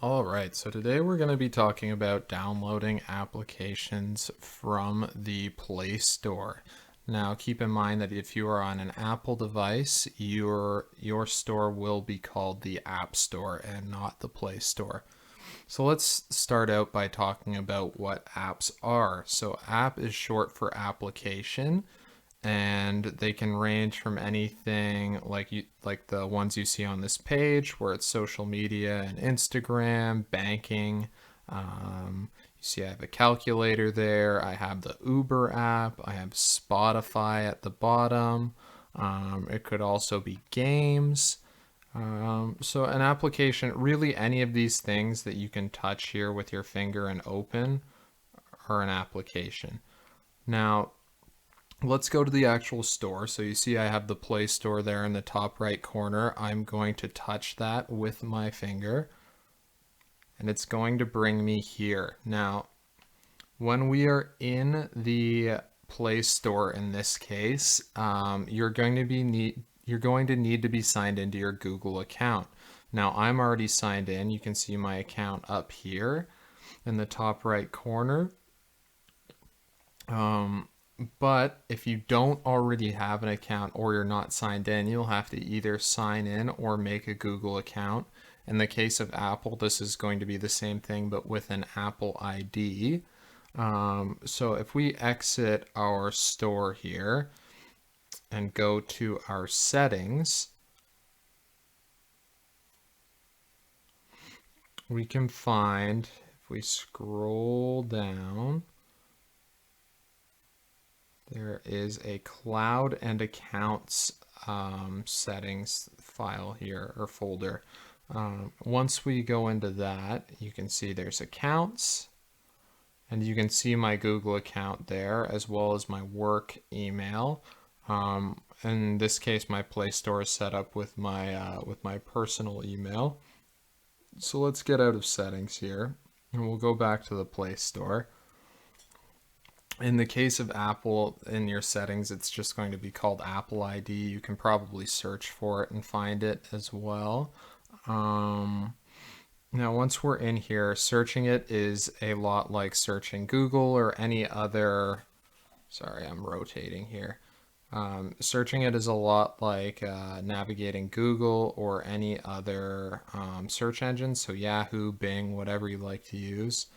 All right, so today we're going to be talking about downloading applications from the Play Store. Now, keep in mind that if you are on an Apple device, your store will be called the App Store and not the Play Store. So let's start out by talking about what apps are. So app is short for application, and they can range from anything like the ones you see on this page, where it's social media and Instagram, banking. You see I have a calculator there. I have the Uber app. I have Spotify at the bottom. It could also be games. So an application, really any of these things that you can touch here with your finger and open are an application. Now, let's go to the actual store. So you see I have the Play Store there in the top right corner. I'm going to touch that with my finger, and it's going to bring me here. Now, when we are in the Play Store in this case, you're going to need to be signed into your Google account. Now, I'm already signed in. You can see my account up here in the top right corner. But if you don't already have an account or you're not signed in, you'll have to either sign in or make a Google account. In the case of Apple, this is going to be the same thing, but with an Apple ID. So if we exit our store here and go to our settings, we can find, if we scroll down, there is a cloud and accounts settings file here, or folder. Once we go into that, you can see there's accounts, and you can see my Google account there, as well as my work email. In this case, my Play Store is set up with my personal email. So let's get out of settings here, and we'll go back to the Play Store. In the case of Apple, in your settings, it's just going to be called Apple ID. You can probably search for it and find it as well. Now, once we're in here, searching it is a lot like searching Google or any other, sorry, I'm rotating here. Searching it is a lot like navigating Google or any other search engine. So Yahoo, Bing, whatever you like to use.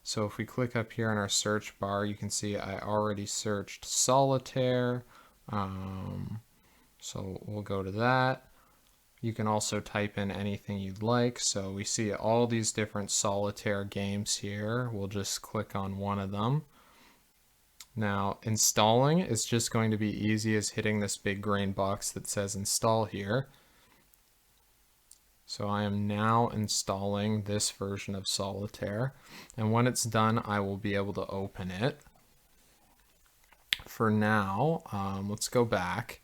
So if we click up here in our search bar, you can see I already searched solitaire. So we'll go to that. You can also type in anything you'd like. So we see all these different solitaire games here. We'll just click on one of them. Now, installing is just going to be easy as hitting this big green box that says install here. So I am now installing this version of Solitaire, and when it's done, I will be able to open it. For now, let's go back.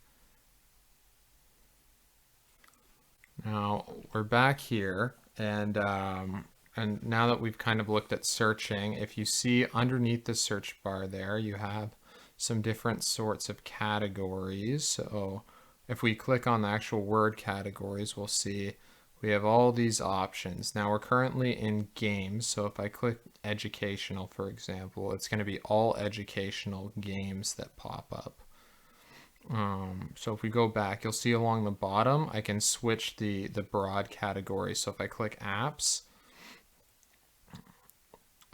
Now we're back here, and now that we've kind of looked at searching, if you see underneath the search bar there, you have some different sorts of categories. So if we click on the actual word categories, we'll see we have all these options. Now we're currently in games, so if I click educational, for example, it's going to be all educational games that pop up. So if we go back, you'll see along the bottom, I can switch the broad category. So if I click apps,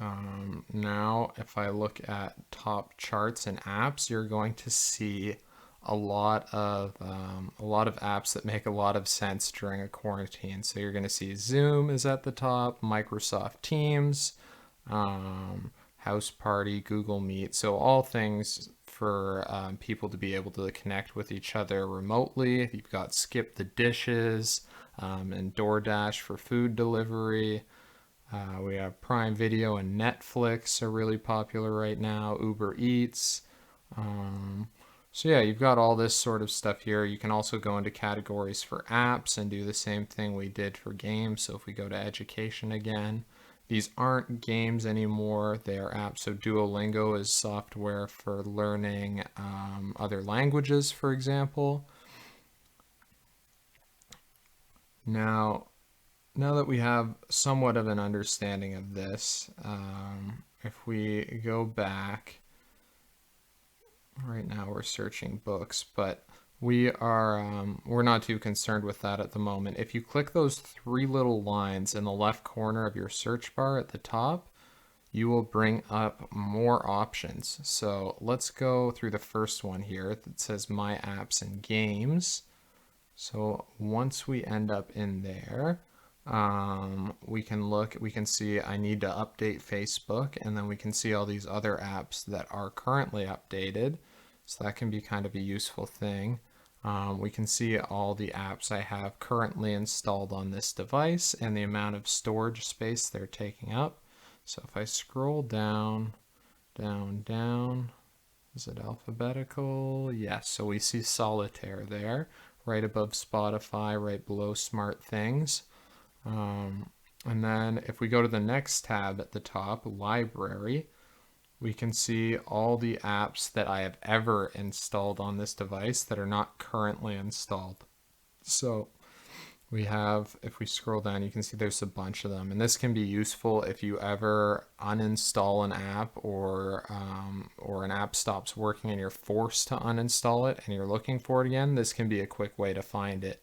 now if I look at top charts and apps, you're going to see a lot of apps that make a lot of sense during a quarantine. So you're going to see Zoom is at the top, Microsoft Teams, House Party, Google Meet. So all things for people to be able to connect with each other remotely. You've got Skip the Dishes and DoorDash for food delivery. We have Prime Video and Netflix are really popular right now. Uber Eats. So yeah, you've got all this sort of stuff here. You can also go into categories for apps and do the same thing we did for games. So if we go to education again, these aren't games anymore, they are apps. So Duolingo is software for learning other languages, for example. Now, Now that we have somewhat of an understanding of this, if we go back, right now we're searching books, but we're not too concerned with that at the moment. If you click those three little lines in the left corner of your search bar at the top, you will bring up more options. So let's go through the first one here that says My Apps and Games. So once we end up in there, we can see I need to update Facebook, and then we can see all these other apps that are currently updated. So that can be kind of a useful thing. We can see all the apps I have currently installed on this device and the amount of storage space they're taking up. So if I scroll down, down, is it alphabetical? Yes, so we see Solitaire there, right above Spotify, right below Smart Things. And then if we go to the next tab at the top, Library, we can see all the apps that I have ever installed on this device that are not currently installed. So we have, if we scroll down, you can see there's a bunch of them, and this can be useful if you ever uninstall an app or an app stops working and you're forced to uninstall it and you're looking for it again. This can be a quick way to find it.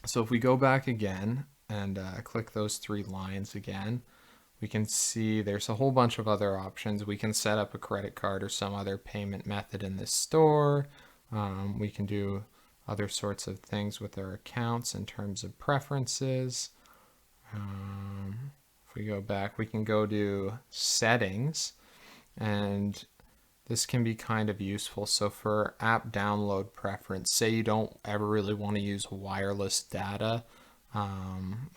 So if we go back again and click those three lines again, we can see there's a whole bunch of other options. We can set up a credit card or some other payment method in this store. We can do other sorts of things with our accounts in terms of preferences. If we go back, we can go to settings, and this can be kind of useful. So for app download preference, say you don't ever really want to use wireless data,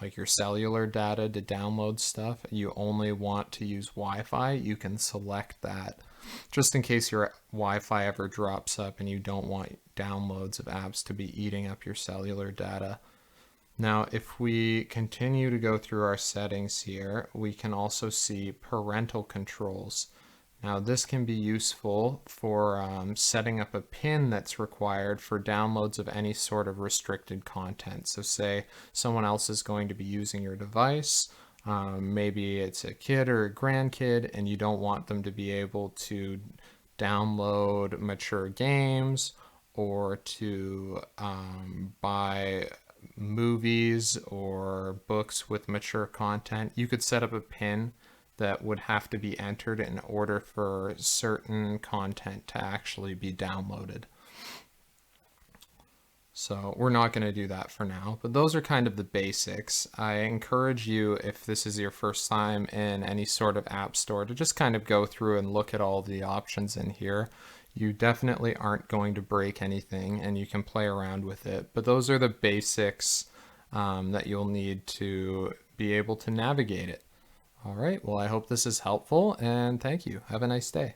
like your cellular data to download stuff, you only want to use Wi-Fi, you can select that just in case your Wi-Fi ever drops up and you don't want downloads of apps to be eating up your cellular data. Now, if we continue to go through our settings here, we can also see parental controls. Now, this can be useful for setting up a PIN that's required for downloads of any sort of restricted content. So say someone else is going to be using your device, maybe it's a kid or a grandkid, and you don't want them to be able to download mature games or to buy movies or books with mature content. You could set up a PIN that would have to be entered in order for certain content to actually be downloaded. So we're not going to do that for now, but those are kind of the basics. I encourage you, if this is your first time in any sort of app store, to just kind of go through and look at all the options in here. You definitely aren't going to break anything, and you can play around with it, but those are the basics that you'll need to be able to navigate it. All right, well, I hope this is helpful, and thank you. Have a nice day.